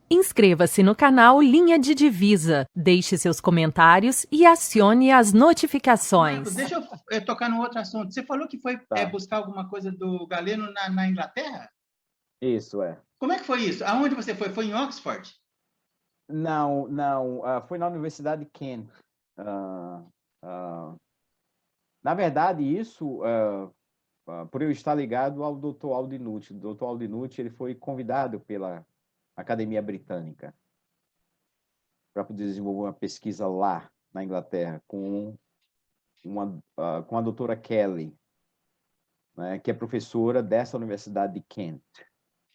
Inscreva-se no canal Linha de Divisa, deixe seus comentários e acione as notificações. Marcos, deixa eu tocar num outro assunto. Você falou que foi buscar alguma coisa do Galeno na Inglaterra? Isso, é. Como é que foi isso? Aonde você foi? Foi em Oxford? Não, foi na Universidade de Kent. Na verdade, isso, por eu estar ligado ao Dr. Aldinucci. O Dr. Aldinucci, ele foi convidado pela Academia Britânica para poder desenvolver uma pesquisa lá na Inglaterra com a doutora Kelly, né, que é professora dessa Universidade de Kent.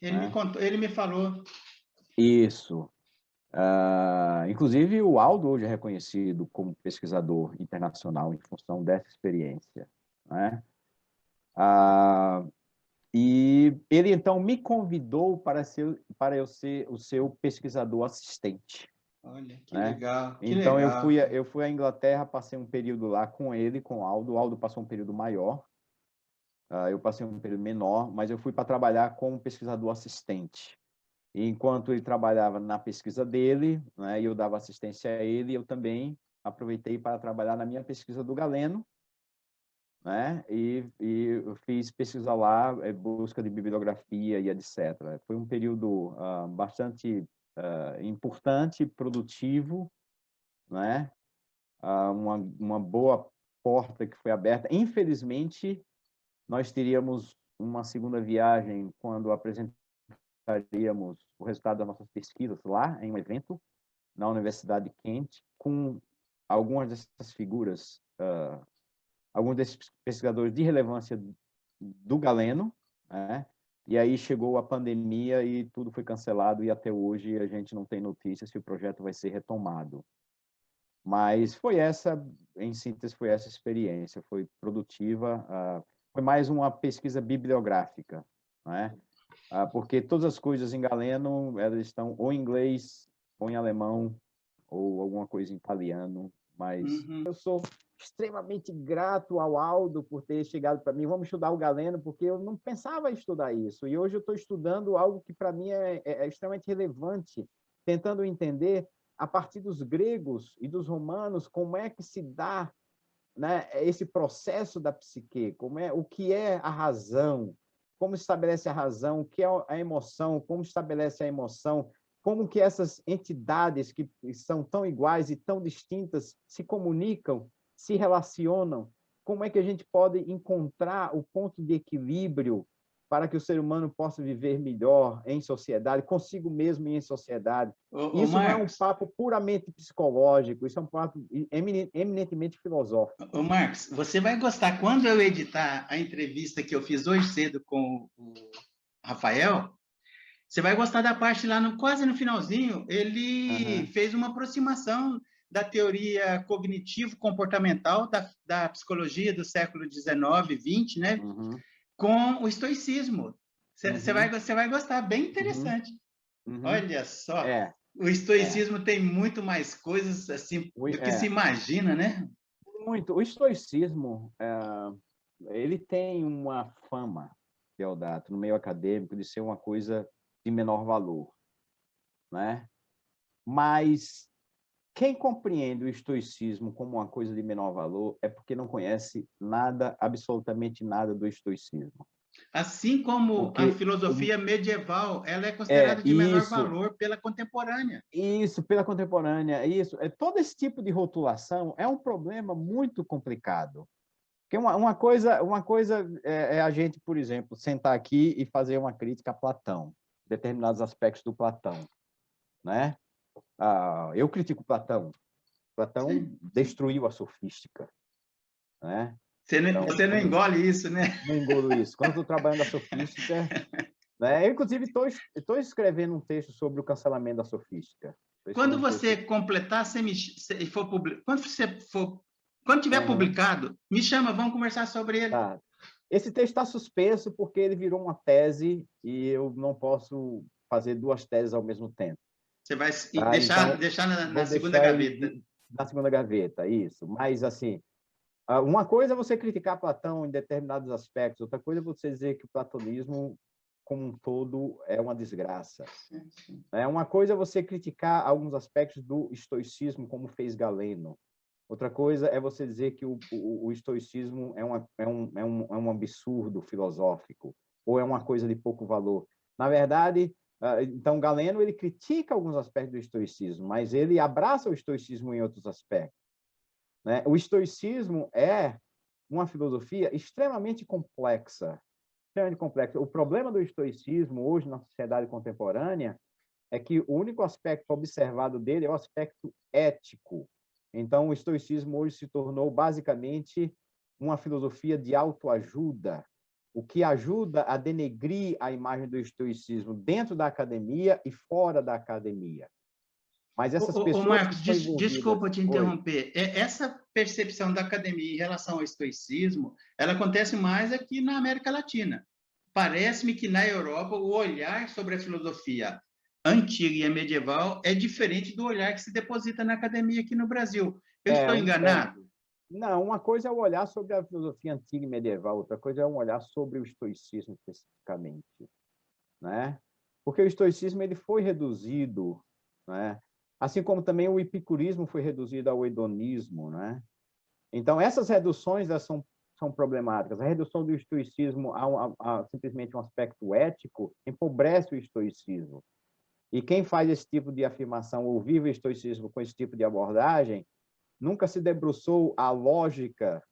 Ele me contou, ele me falou. Isso. Inclusive, o Aldo hoje é reconhecido como pesquisador internacional em função dessa experiência, né? E ele, então, me convidou para eu ser o seu pesquisador assistente. Olha, que né? legal. Que então, legal. eu fui à Inglaterra, passei um período lá com ele, com o Aldo. O Aldo passou um período maior, eu passei um período menor, mas eu fui para trabalhar como pesquisador assistente. E enquanto ele trabalhava na pesquisa dele, né, e eu dava assistência a ele, eu também aproveitei para trabalhar na minha pesquisa do Galeno, né, e eu fiz pesquisa lá, busca de bibliografia e etc. Foi um período bastante importante, produtivo, né, uma boa porta que foi aberta. Infelizmente, nós teríamos uma segunda viagem quando apresentaríamos o resultado das nossas pesquisas lá em um evento na Universidade de Kent, com algumas dessas figuras, alguns desses pesquisadores de relevância do Galeno, né? E aí chegou a pandemia e tudo foi cancelado, e até hoje a gente não tem notícias se o projeto vai ser retomado. Mas foi essa, em síntese, foi essa experiência, foi produtiva, foi mais uma pesquisa bibliográfica, né? Porque todas as coisas em Galeno, elas estão ou em inglês, ou em alemão, ou alguma coisa em italiano, mas eu sou extremamente grato ao Aldo por ter chegado para mim, vamos estudar o Galeno, porque eu não pensava em estudar isso, e hoje eu estou estudando algo que para mim é extremamente relevante, tentando entender, a partir dos gregos e dos romanos, como é que se dá, né, esse processo da psique, o que é a razão, como estabelece a razão, o que é a emoção, como estabelece a emoção, como que essas entidades que são tão iguais e tão distintas se comunicam, se relacionam, como é que a gente pode encontrar o ponto de equilíbrio para que o ser humano possa viver melhor em sociedade, consigo mesmo e em sociedade. Isso não é um papo puramente psicológico, isso é um papo eminentemente filosófico. Ô, Marcos, você vai gostar. Quando eu editar a entrevista que eu fiz hoje cedo com o Rafael, você vai gostar da parte lá, quase no finalzinho, ele fez uma aproximação da teoria cognitivo-comportamental da psicologia do século XIX, XX, né? Com o estoicismo. Você vai gostar, bem interessante. Olha só, o estoicismo tem muito mais coisas assim do que se imagina, né? Muito. O estoicismo, ele tem uma fama, Deodato, no meio acadêmico, de ser uma coisa de menor valor, né? Mas quem compreende o estoicismo como uma coisa de menor valor é porque não conhece nada, absolutamente nada do estoicismo. Assim como a filosofia medieval, ela é considerada de menor valor pela contemporânea. Isso, pela contemporânea, isso. Todo esse tipo de rotulação é um problema muito complicado. Porque uma coisa é a gente, por exemplo, sentar aqui e fazer uma crítica a Platão, determinados aspectos do Platão, né? Eu critico Platão. Platão destruiu a sofística, né? Você não engole isso, né? Não engulo isso. Quando estou trabalhando a sofística, né? Eu, inclusive, estou escrevendo um texto sobre o cancelamento da sofística. Quando você completar, quando tiver publicado, me chama, vamos conversar sobre ele. Tá. Esse texto está suspenso porque ele virou uma tese e eu não posso fazer duas teses ao mesmo tempo. Você vai deixar na segunda gaveta. Na segunda gaveta, isso. Mas, assim, uma coisa é você criticar Platão em determinados aspectos, outra coisa é você dizer que o platonismo como um todo é uma desgraça. Uma coisa é você criticar alguns aspectos do estoicismo, como fez Galeno. Outra coisa é você dizer que o estoicismo é um absurdo filosófico, ou é uma coisa de pouco valor. Na verdade, então, Galeno ele critica alguns aspectos do estoicismo, mas ele abraça o estoicismo em outros aspectos. O estoicismo é uma filosofia extremamente complexa. O problema do estoicismo hoje na sociedade contemporânea é que o único aspecto observado dele é o aspecto ético. Então, o estoicismo hoje se tornou basicamente uma filosofia de autoajuda, o que ajuda a denegrir a imagem do estoicismo dentro da academia e fora da academia. Mas essas pessoas Marcos, que estão envolvidas... desculpa te interromper. Essa percepção da academia em relação ao estoicismo, ela acontece mais aqui na América Latina. Parece-me que na Europa o olhar sobre a filosofia antiga e medieval é diferente do olhar que se deposita na academia aqui no Brasil. Eu estou enganado? Não, uma coisa é o olhar sobre a filosofia antiga e medieval, outra coisa é um olhar sobre o estoicismo especificamente, né? Porque o estoicismo ele foi reduzido, né? Assim como também o epicurismo foi reduzido ao hedonismo, né? Então essas reduções são problemáticas. A redução do estoicismo a simplesmente um aspecto ético empobrece o estoicismo. E quem faz esse tipo de afirmação ou vive o estoicismo com esse tipo de abordagem nunca se debruçou a lógica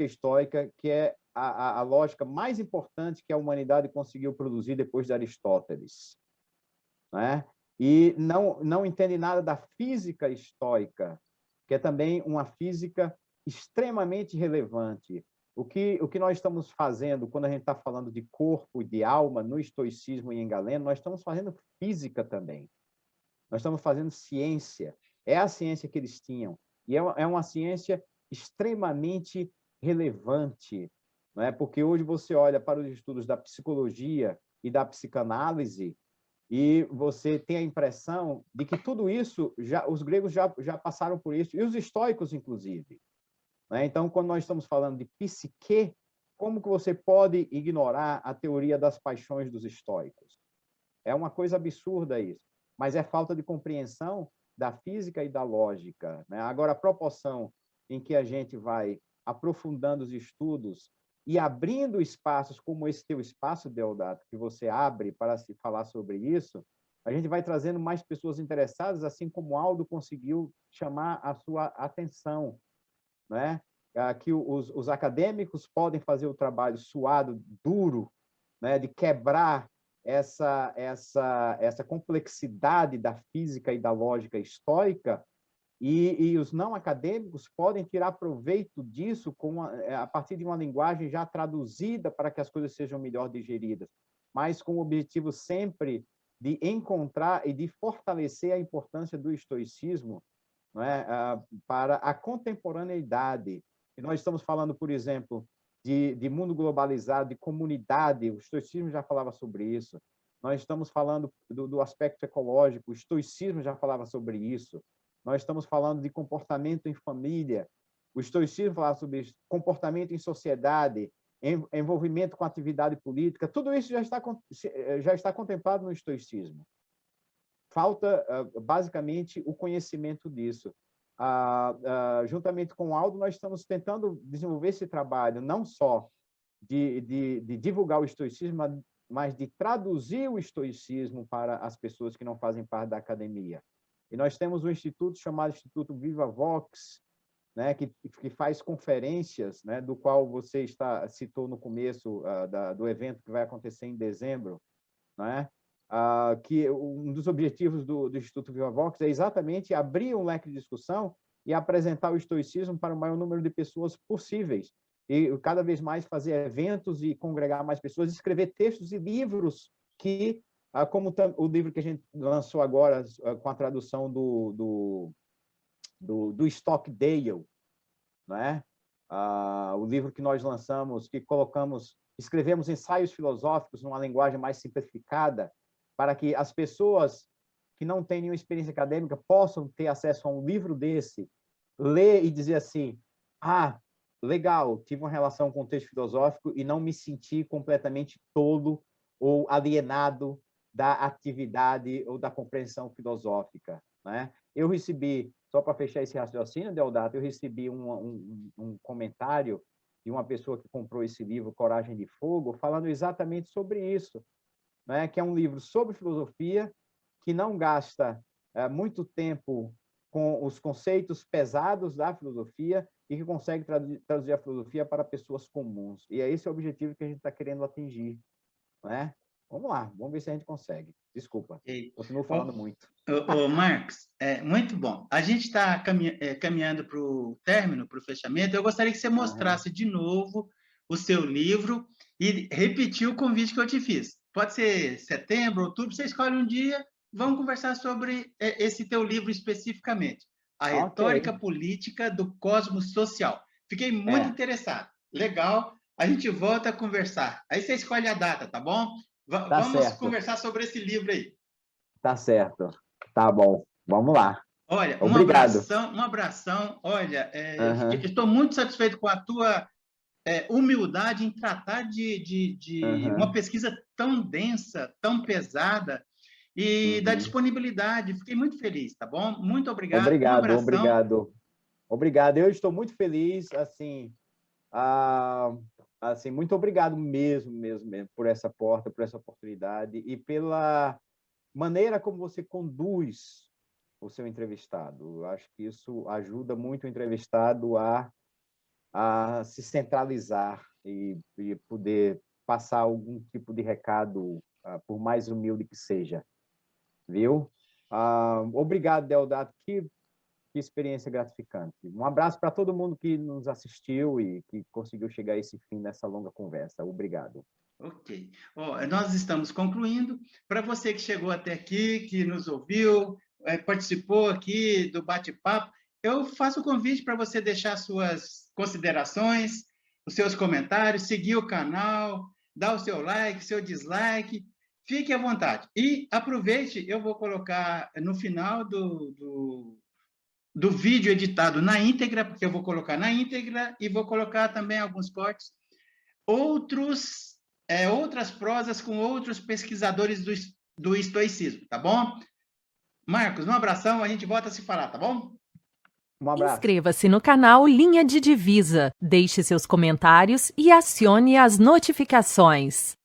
estoica, que é a lógica mais importante que a humanidade conseguiu produzir depois de Aristóteles, né? E não entende nada da física estoica, que é também uma física extremamente relevante. O que nós estamos fazendo quando a gente está falando de corpo e de alma no estoicismo e em Galeno, nós estamos fazendo física também. Nós estamos fazendo ciência. É a ciência que eles tinham. E é uma ciência extremamente relevante, não é? Porque hoje você olha para os estudos da psicologia e da psicanálise e você tem a impressão de que tudo isso, os gregos já passaram por isso, e os estoicos, inclusive. Né? Então, quando nós estamos falando de psique, como que você pode ignorar a teoria das paixões dos estoicos? É uma coisa absurda isso, mas é falta de compreensão da física e da lógica, né? Agora, a proporção em que a gente vai aprofundando os estudos e abrindo espaços como esse teu espaço, Deodato, que você abre para se falar sobre isso, a gente vai trazendo mais pessoas interessadas, assim como o Aldo conseguiu chamar a sua atenção, né? Que os acadêmicos podem fazer o trabalho suado, duro, né? De quebrar essa complexidade da física e da lógica estoica, e os não acadêmicos podem tirar proveito disso a partir de uma linguagem já traduzida para que as coisas sejam melhor digeridas, mas com o objetivo sempre de encontrar e de fortalecer a importância do estoicismo, não é? Para a contemporaneidade. E nós estamos falando, por exemplo, de mundo globalizado, de comunidade, o estoicismo já falava sobre isso. Nós estamos falando do aspecto ecológico, o estoicismo já falava sobre isso. Nós estamos falando de comportamento em família, o estoicismo falava sobre isso, comportamento em sociedade, envolvimento com atividade política, tudo isso já está contemplado no estoicismo. Falta, basicamente, o conhecimento disso. Juntamente com o Aldo, nós estamos tentando desenvolver esse trabalho, não só de divulgar o estoicismo, mas de traduzir o estoicismo para as pessoas que não fazem parte da academia. E nós temos um instituto chamado Instituto Viva Vox, né, que faz conferências, né, do qual você citou no começo do evento que vai acontecer em dezembro, né? Que um dos objetivos do Instituto Viva Vox é exatamente abrir um leque de discussão e apresentar o estoicismo para o maior número de pessoas possíveis, e cada vez mais fazer eventos e congregar mais pessoas, escrever textos e livros que, como o livro que a gente lançou agora com a tradução do Stockdale, né? O livro que nós lançamos, que escrevemos ensaios filosóficos numa linguagem mais simplificada, para que as pessoas que não têm nenhuma experiência acadêmica possam ter acesso a um livro desse, ler e dizer assim: legal, tive uma relação com o texto filosófico e não me senti completamente tolo ou alienado da atividade ou da compreensão filosófica, né? Eu recebi, só para fechar esse raciocínio, Deodato, eu recebi um comentário de uma pessoa que comprou esse livro, Coragem de Fogo, falando exatamente sobre isso, né? Que é um livro sobre filosofia, que não gasta muito tempo com os conceitos pesados da filosofia e que consegue traduzir a filosofia para pessoas comuns. E é esse o objetivo que a gente está querendo atingir, né? Vamos lá, vamos ver se a gente consegue. Desculpa, continuo falando muito. Marcos, muito bom. A gente está caminhando para o término, para o fechamento. Eu gostaria que você mostrasse de novo o seu livro e repetir o convite que eu te fiz. Pode ser setembro, outubro, você escolhe um dia, vamos conversar sobre esse teu livro especificamente. A Retórica Política do Cosmos Social. Fiquei muito interessado. Legal, a gente volta a conversar. Aí você escolhe a data, tá bom? Vamos conversar sobre esse livro aí. Tá certo. Tá bom. Vamos lá. Olha, obrigado. Um abração. Olha, estou muito satisfeito com a tua humildade em tratar de uma pesquisa tão densa, tão pesada, e da disponibilidade. Fiquei muito feliz, tá bom? Muito obrigado. Obrigado. Eu estou muito feliz, assim, muito obrigado mesmo por essa porta, por essa oportunidade e pela maneira como você conduz o seu entrevistado. Eu acho que isso ajuda muito o entrevistado a se centralizar e poder passar algum tipo de recado, por mais humilde que seja. Viu? Obrigado, Deodato. Que experiência gratificante. Um abraço para todo mundo que nos assistiu e que conseguiu chegar a esse fim nessa longa conversa. Obrigado. Ok. Nós estamos concluindo. Para você que chegou até aqui, que nos ouviu, participou aqui do bate-papo, eu faço o convite para você deixar suas considerações, os seus comentários, seguir o canal, dar o seu like, seu dislike. Fique à vontade. E aproveite, eu vou colocar no final do vídeo editado na íntegra, porque eu vou colocar na íntegra e vou colocar também alguns cortes, outras prosas com outros pesquisadores do estoicismo, tá bom? Marcos, um abração, a gente volta a se falar, tá bom? Um abraço. Inscreva-se no canal Linha de Divisa, deixe seus comentários e acione as notificações.